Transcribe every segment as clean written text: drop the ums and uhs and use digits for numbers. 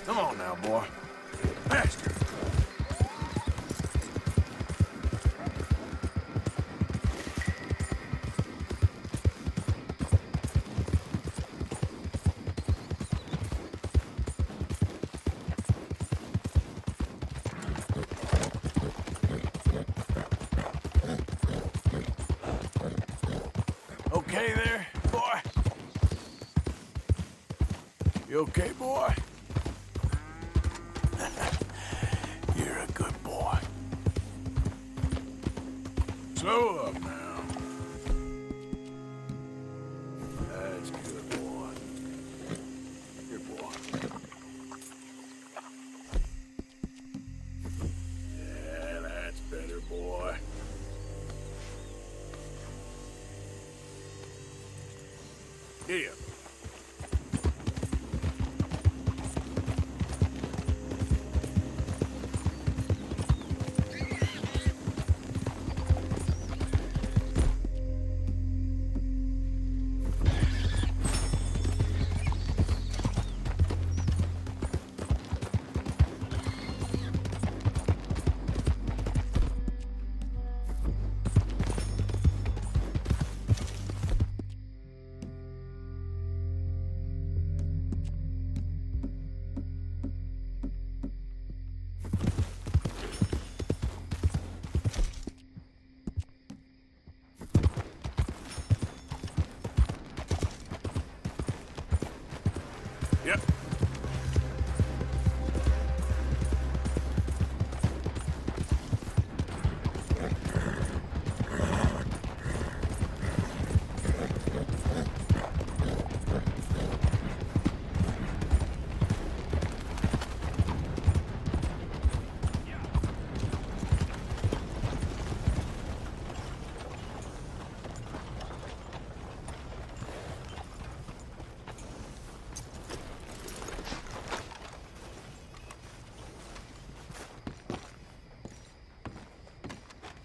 Come on now, boy. Faster. Okay there, boy? You okay, boy? You're a good boy. Slow up now. That's good, boy. Good boy. Yeah, that's better, boy. Here. Yep.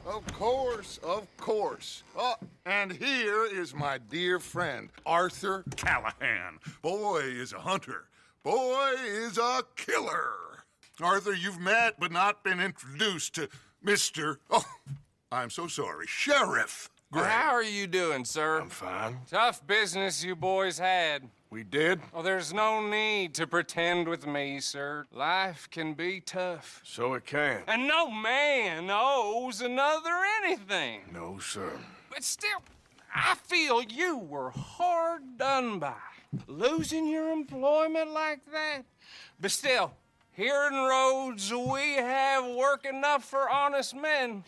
Of course, of course. Oh, and here is my dear friend, Arthur Callahan. Boy is a hunter. Boy is a killer. Arthur, you've met but not been introduced to Mr. Oh, I'm so sorry, Sheriff Gray. How are you doing, sir? I'm fine. Tough business you boys had. We did? Oh, there's no need to pretend with me, sir. Life can be tough. So it can. And no man owes another anything. No, sir. But still, I feel you were hard done by. Losing your employment like that. But still, here in Rhodes, we have work enough for honest men.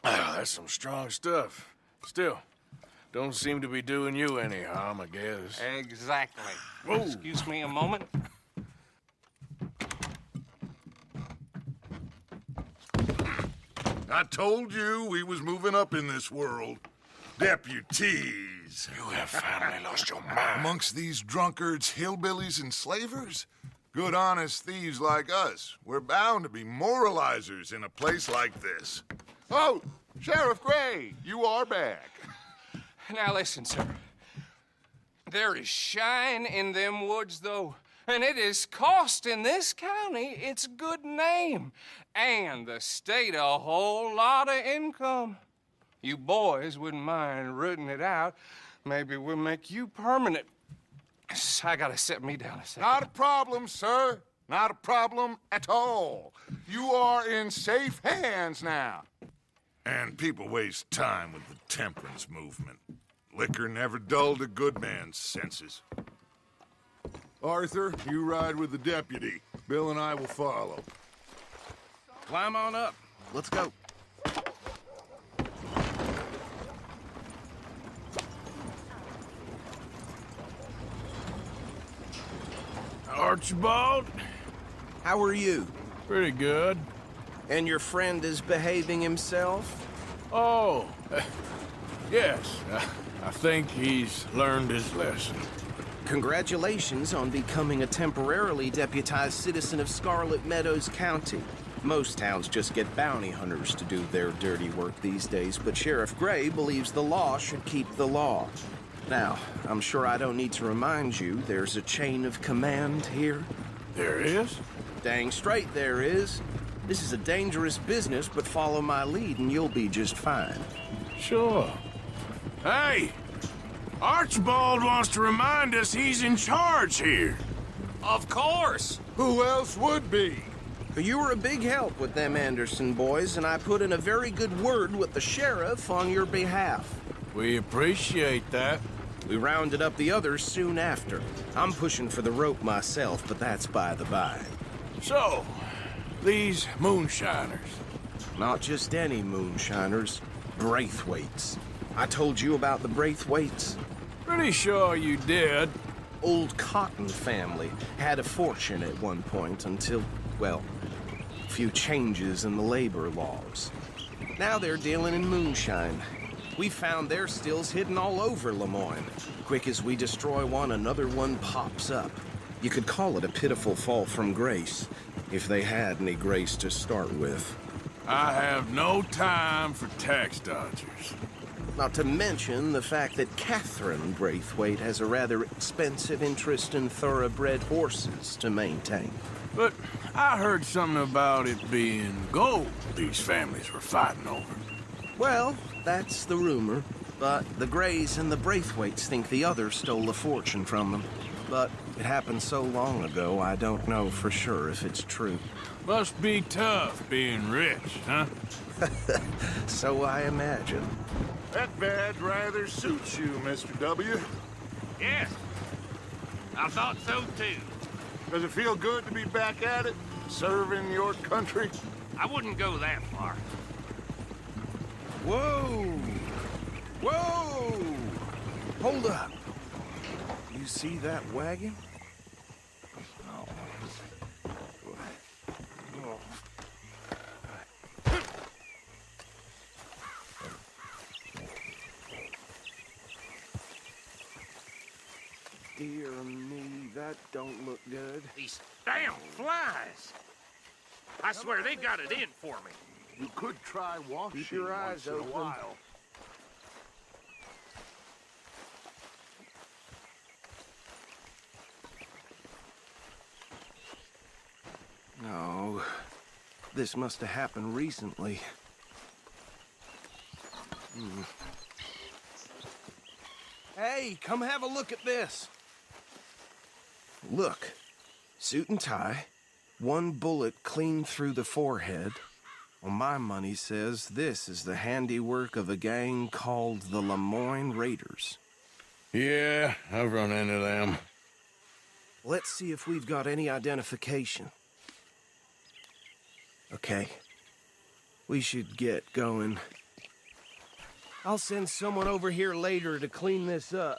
Ah, that's some strong stuff. Still, don't seem to be doing you any harm, I guess. Exactly. Whoa. Excuse me a moment. I told you we was moving up in this world. Deputies. You have finally lost your mind. Amongst these drunkards, hillbillies, and slavers? Good honest thieves like us. We're bound to be moralizers in a place like this. Oh, Sheriff Gray, you are back. Now listen, sir. There is shine in them woods, though, and it is costing this county its good name and the state a whole lot of income. You boys wouldn't mind rooting it out. Maybe we'll make you permanent. I gotta set me down a second. Not a problem, sir. Not a problem at all. You are in safe hands now. And people waste time with the temperance movement. Liquor never dulled a good man's senses. Arthur, you ride with the deputy. Bill and I will follow. Climb on up. Let's go. Archibald? How are you? Pretty good. And your friend is behaving himself? Oh, yes. I think he's learned his lesson. Congratulations on becoming a temporarily deputized citizen of Scarlet Meadows County. Most towns just get bounty hunters to do their dirty work these days, but Sheriff Gray believes the law should keep the law. Now, I'm sure I don't need to remind you there's a chain of command here. There is? Dang straight there is. This is a dangerous business, but follow my lead and you'll be just fine. Sure. Hey! Archibald wants to remind us he's in charge here. Of course! Who else would be? You were a big help with them Anderson boys, and I put in a very good word with the sheriff on your behalf. We appreciate that. We rounded up the others soon after. I'm pushing for the rope myself, but that's by the by. So, these moonshiners. Not just any moonshiners, Braithwaites. I told you about the Braithwaites? Pretty sure you did. Old Cotton family had a fortune at one point until, well, a few changes in the labor laws. Now they're dealing in moonshine. We found their stills hidden all over Lemoyne. Quick as we destroy one, another one pops up. You could call it a pitiful fall from grace, if they had any grace to start with. I have no time for tax dodgers. Not to mention the fact that Catherine Braithwaite has a rather expensive interest in thoroughbred horses to maintain. But I heard something about it being gold these families were fighting over. Well, that's the rumor. But the Greys and the Braithwaites think the others stole a fortune from them. But it happened so long ago, I don't know for sure if it's true. Must be tough being rich, huh? So I imagine. That badge rather suits you, Mr. W. Yes, I thought so too. Does it feel good to be back at it, serving your country? I wouldn't go that far. Whoa! Whoa! Hold up. You see that wagon? Dear me, that don't look good. These damn flies! I swear they got it in for me. You could try washing Keep your eyes once in a open. while. No, this must have happened recently. Hey, come have a look at this. Look, suit and tie, one bullet clean through the forehead. Well, my money says this is the handiwork of a gang called the Lemoyne Raiders. Yeah, I've run into them. Let's see if we've got any identification. Okay. We should get going. I'll send someone over here later to clean this up.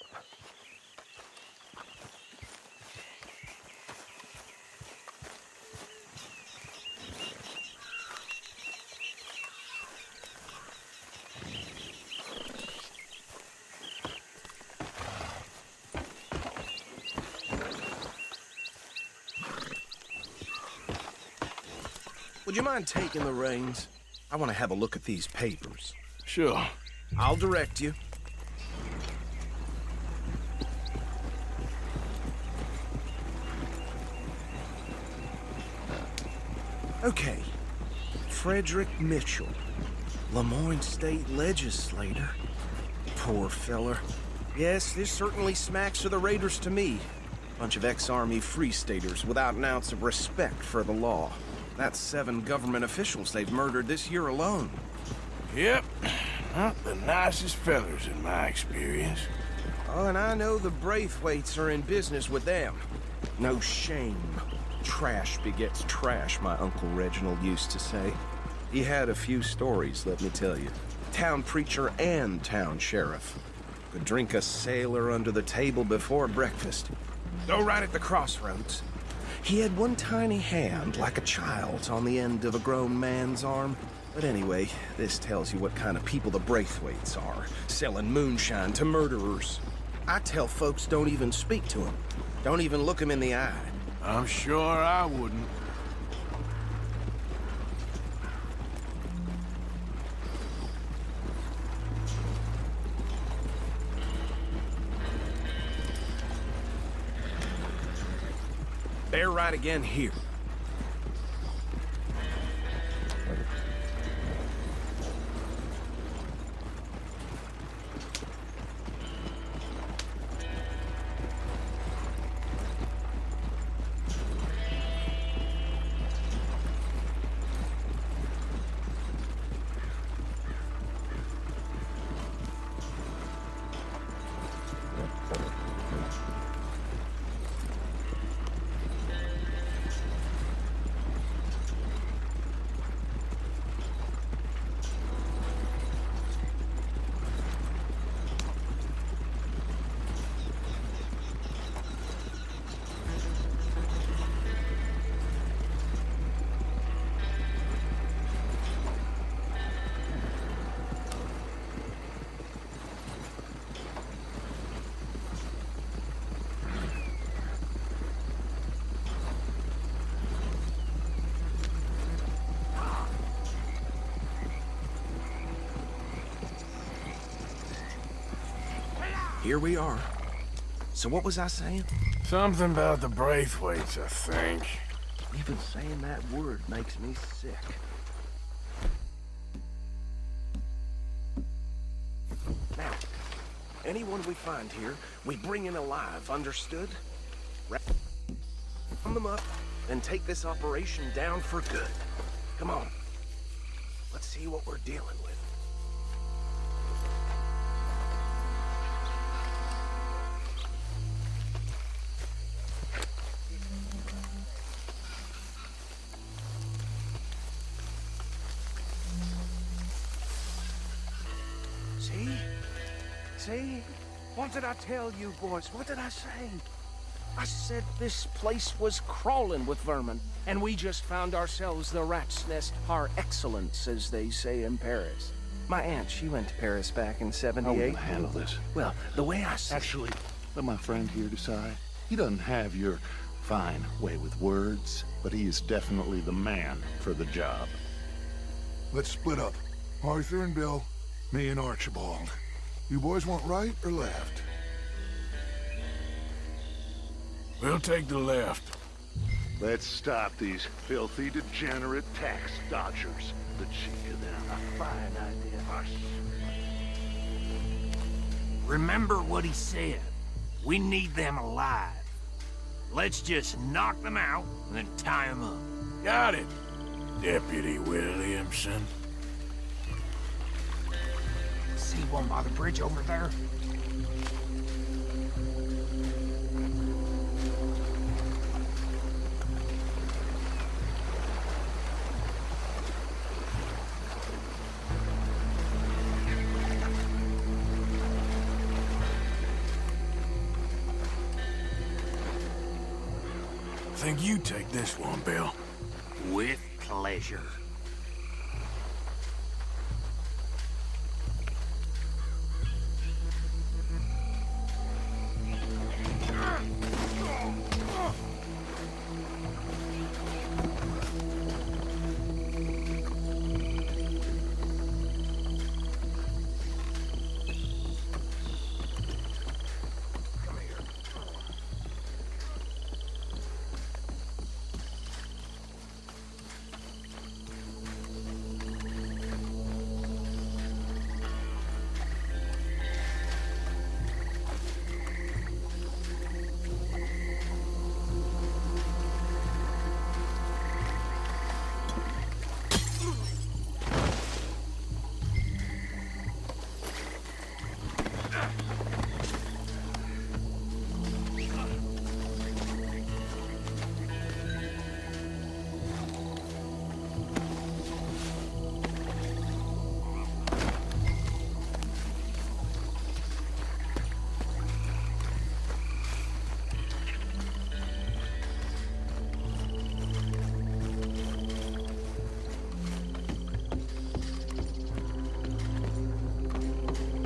Would you mind taking the reins? I want to have a look at these papers. Sure. I'll direct you. Okay. Frederick Mitchell, Lemoyne State Legislator. Poor feller. Yes, this certainly smacks of the Raiders to me. Bunch of ex-Army Free Staters without an ounce of respect for the law. That's 7 government officials they've murdered this year alone. Yep. Not the nicest fellers in my experience. Oh, and I know the Braithwaites are in business with them. No shame. Trash begets trash, my Uncle Reginald used to say. He had a few stories, let me tell you. Town preacher and town sheriff. Could drink a sailor under the table before breakfast. Go right at the crossroads. He had one tiny hand, like a child's, on the end of a grown man's arm. But anyway, this tells you what kind of people the Braithwaites are, selling moonshine to murderers. I tell folks don't even speak to them. Don't even look them in the eye. I'm sure I wouldn't. Bear right again here. Here we are. So what was I saying? Something about the Braithwaites, I think. Even saying that word makes me sick. Now, anyone we find here, we bring in alive, understood? Round them up and take this operation down for good. Come on. Let's see what we're dealing with. See? What did I tell you, boys? What did I say? I said this place was crawling with vermin, and we just found ourselves the rat's nest par excellence, as they say in Paris. My aunt, she went to Paris back in '78. I will handle this. Well, the way I see Actually, let my friend here decide. He doesn't have your fine way with words, but he is definitely the man for the job. Let's split up. Arthur and Bill, me and Archibald. You boys want right or left? We'll take the left. Let's stop these filthy, degenerate tax dodgers. The cheek of them. A fine idea. Hush. Remember what he said. We need them alive. Let's just knock them out and then tie them up. Got it, Deputy Williamson. See one by the bridge over there? Think you take this one, Bill. With pleasure.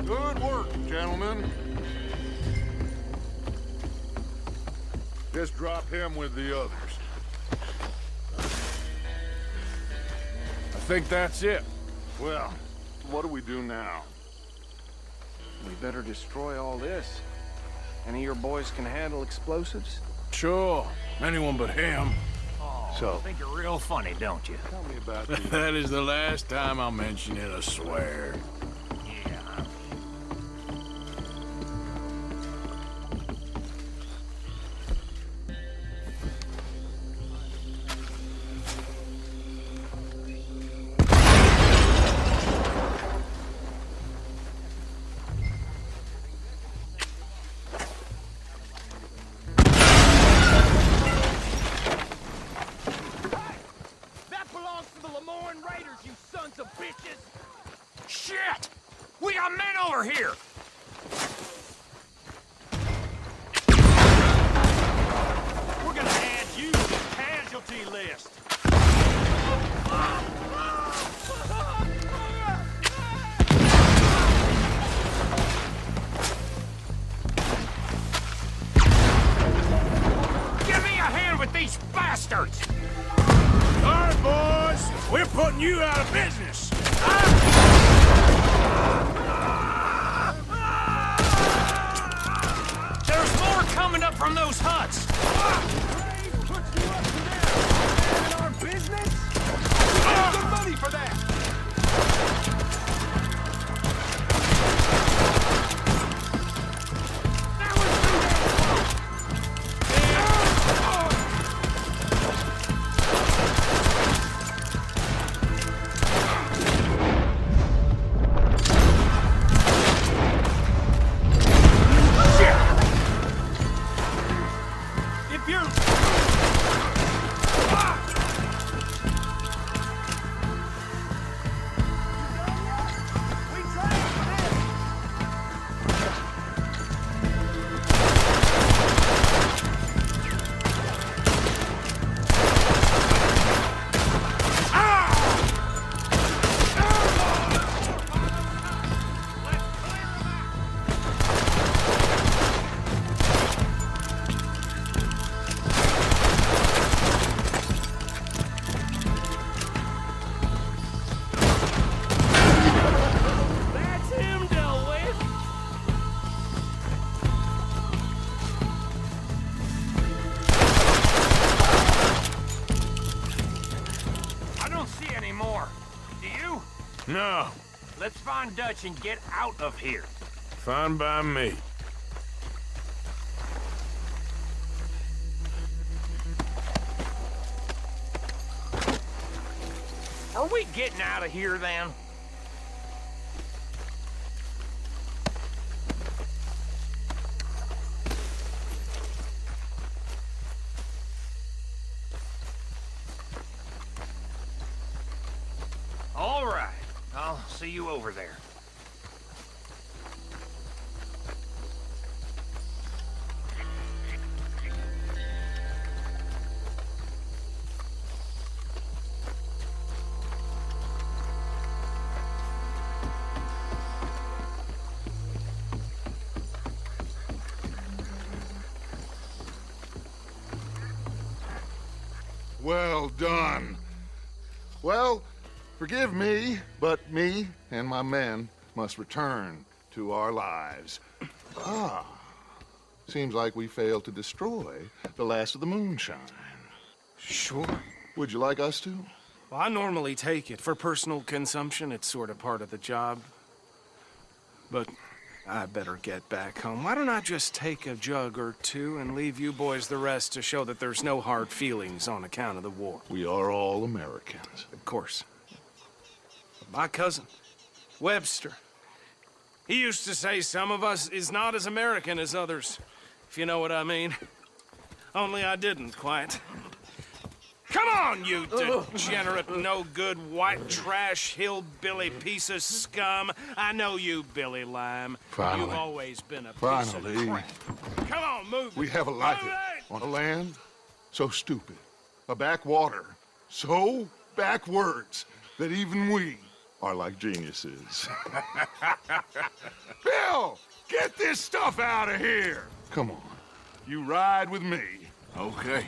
Good work, gentlemen. Just drop him with the others. I think that's it. Well, what do we do now? we better destroy all this. Any of your boys can handle explosives? sure. Anyone but him. So, I think you're real funny, don't you? tell me about the... That is the last time I'll mention it, I swear. Yeah. That belongs to the Lemoyne Raiders, you sons of bitches! Shit! We got men over here! We're gonna add you to the casualty list! Give me a hand with these bastards! All right, boys. We're putting you out of business. There's more coming up from those huts! Good money for that! If you're... That's him dealt with! I don't see any more. Do you? No, Let's find Dutch and get out of here. fine by me. Are we getting out of here then? All right. I'll see you over there. Well done. Well, forgive me, but me and my men must return to our lives. Ah, seems like we failed to destroy the last of the moonshine. Sure. Would you like us to? Well, I normally take it. For personal consumption, it's sort of part of the job. But I better get back home. Why don't I just take a jug or two and leave you boys the rest to show that there's no hard feelings on account of the war? We are all Americans. Of course. My cousin, Webster, he used to say some of us is not as American as others, if you know what I mean. Only I didn't quite. Come on, you degenerate, no-good, white trash, hillbilly piece of scum. I know you, Billy Lime. Finally. You've always been a piece Finally. of crap. Come on, move. We have a life on a land so stupid, a backwater so backwards that even we are like geniuses. Bill, get this stuff out of here. Come on, you ride with me. Okay.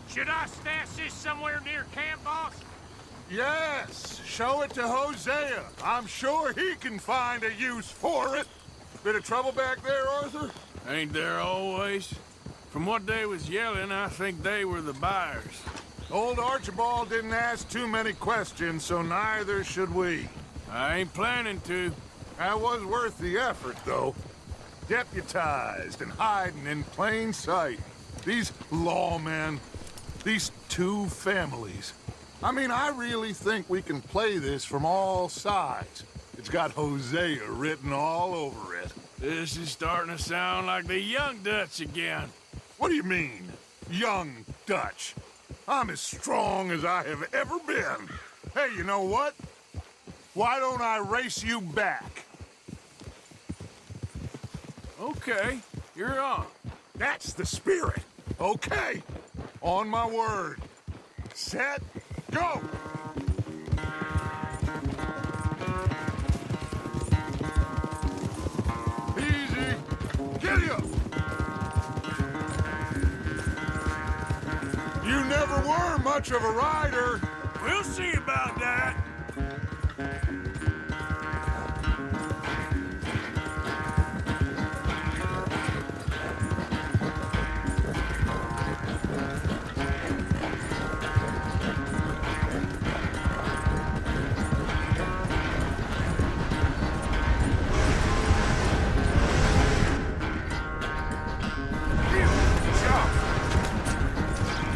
Should I stash this somewhere near camp, boss? Yes, show it to Hosea. I'm sure he can find a use for it. Bit of trouble back there, Arthur? Ain't there always? From what they was yelling, I think they were the buyers. Old Archibald didn't ask too many questions, so neither should we. I ain't planning to. That was worth the effort, though. Deputized and hiding in plain sight. These lawmen, these two families. I mean, I really think we can play this from all sides. It's got Hosea written all over it. This is starting to sound like the Young Dutch again. What do you mean, young Dutch? I'm as strong as I have ever been. Hey, you know what? Why don't I race you back? Okay, you're on. That's the spirit. Okay, on my word. Set, go! Easy. Giddy up! You never were much of a rider. We'll see about that.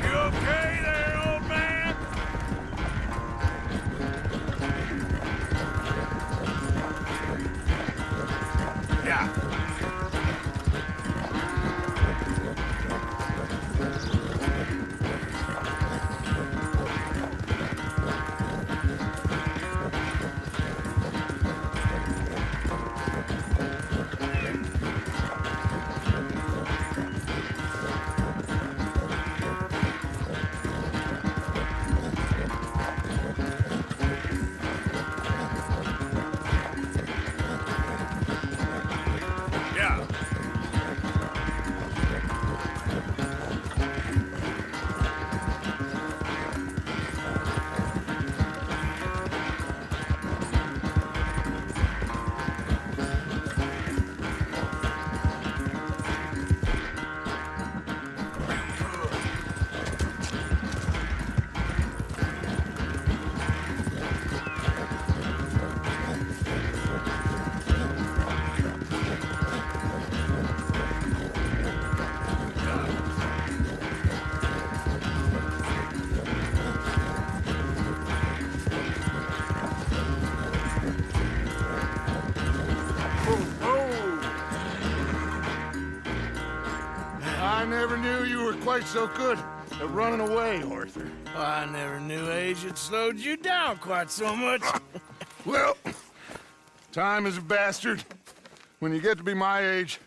You okay there, old man? Yeah. Yeah. I never knew you were quite so good at running away, Arthur. I never knew age had slowed you down quite so much. Well, time is a bastard. When you get to be my age,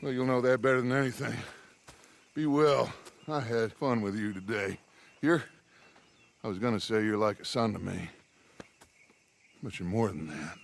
well, you'll know that better than anything. Be well. I had fun with you today. I was gonna say you're like a son to me, but you're more than that.